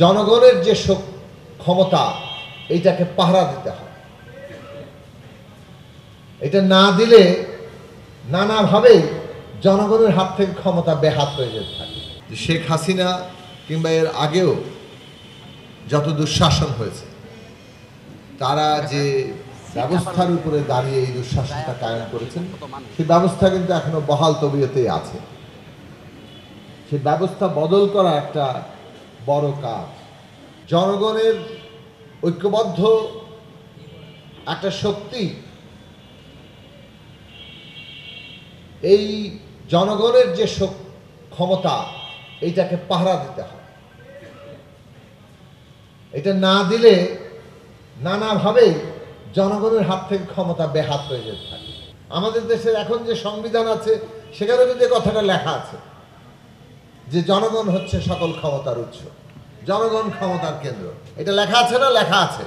জনগণের যে ক্ষমতা এইটাকে পাহারা দিতে হয়। এটা না দিলে নানাভাবে জনগণের হাত থেকে ক্ষমতা বেহাত হয়ে যেতে থাকে। শেখ হাসিনা কিংবা এর আগেও যত দুঃশাসন হয়েছে, তারা যে ব্যবস্থার উপরে দাঁড়িয়ে এই দুঃশাসনটা কায়েম করেছেন, সেই ব্যবস্থা কিন্তু এখনো বহাল তবিয়তেই আছে। সেই ব্যবস্থা বদল করা একটা বড় কাজ। জনগণের ঐক্যবদ্ধ একটা শক্তি, এই জনগণের যে ক্ষমতা এইটাকে পাহারা দিতে হয়। এটা না দিলে নানাভাবে জনগণের হাত থেকে ক্ষমতা বেহাত হয়ে যেতে থাকে। আমাদের দেশের এখন যে সংবিধান আছে, সেখানে কিন্তু কথাটা লেখা আছে যে জনগণ হচ্ছে সকল ক্ষমতার উৎস, জনগণ ক্ষমতার কেন্দ্র। এটা লেখা আছে না? লেখা আছে।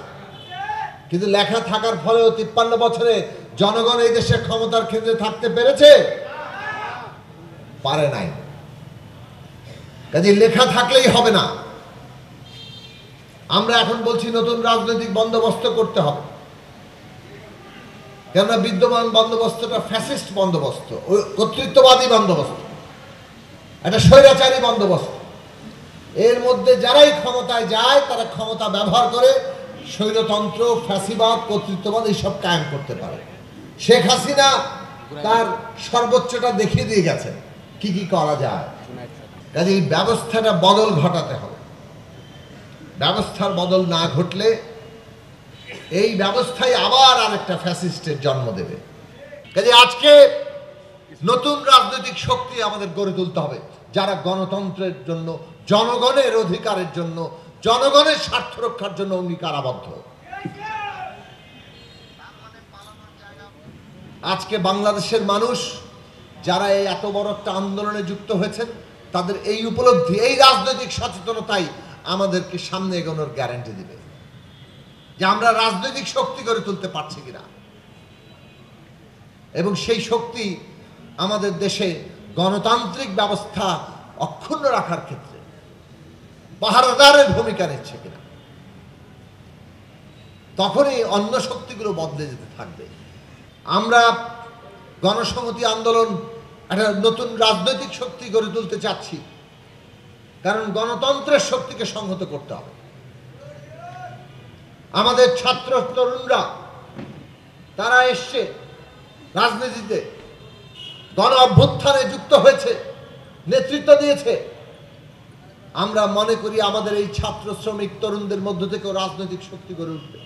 কিন্তু লেখা থাকার ফলেও 53 বছরে জনগণ এই দেশের ক্ষমতার কেন্দ্রে থাকতে পেরেছে? পারে নাই। কাজে লেখা থাকলেই হবে না। আমরা এখন বলছি নতুন রাজনৈতিক বন্দোবস্ত করতে হবে, কেননা বিদ্যমান বন্দোবস্তটা ফ্যাসিস্ট বন্দোবস্ত, কর্তৃত্ববাদী বন্দোবস্ত, একটা স্বৈরাচারী বন্দোবস্ত। এর মধ্যে যারাই ক্ষমতায় যায় তারা ক্ষমতা ব্যবহার করে স্বৈরতন্ত্র, ফ্যাসিবাদ, কর্তৃত্ববাদ এইসব কায়েম করতে পারে। শেখ হাসিনা তার সর্বোচ্চটা দেখিয়ে দিয়ে গেছেন কি কি করা যায়। কাজে এই ব্যবস্থাটা বদল ঘটাতে হবে। ব্যবস্থার বদল না ঘটলে এই ব্যবস্থায় আবার আরেকটা ফ্যাসিস্টের জন্ম দেবে। কাজে আজকে নতুন রাজনৈতিক শক্তি আমাদের গড়ে তুলতে হবে, যারা গণতন্ত্রের জন্য, জনগণের অধিকারের জন্য, জনগণের স্বার্থ রক্ষার জন্য অঙ্গীকারাবদ্ধ। আজকে বাংলাদেশের মানুষ যারা এই এত বড় একটা আন্দোলনে যুক্ত হয়েছেন, তাদের এই উপলব্ধি, এই রাজনৈতিক সচেতনতাই আমাদেরকে সামনে এগোনোর গ্যারান্টি দিবে যে আমরা রাজনৈতিক শক্তি গড়ে তুলতে পারছি কিনা। এবং সেই শক্তি আমাদের দেশে গণতান্ত্রিক ব্যবস্থা অক্ষুণ্ণ রাখার ক্ষেত্রে পাহারাদারের ভূমিকা নিচ্ছে কিনা। তখনই অন্য শক্তিগুলো বদলে যেতে থাকবে। আমরা গণসংহতি আন্দোলন একটা নতুন রাজনৈতিক শক্তি গড়ে তুলতে চাচ্ছি, কারণ গণতন্ত্রের শক্তিকে সংহত করতে হবে। আমাদের ছাত্র তরুণরা তারা এসছে রাজনীতিতে, গণ অভ্যুত্থানে যুক্ত হয়েছে, নেতৃত্ব দিয়েছে। আমরা মনে করি আমাদের এই ছাত্র শ্রমিক তরুণদের মধ্য থেকেও রাজনৈতিক শক্তি গড়ে উঠবে।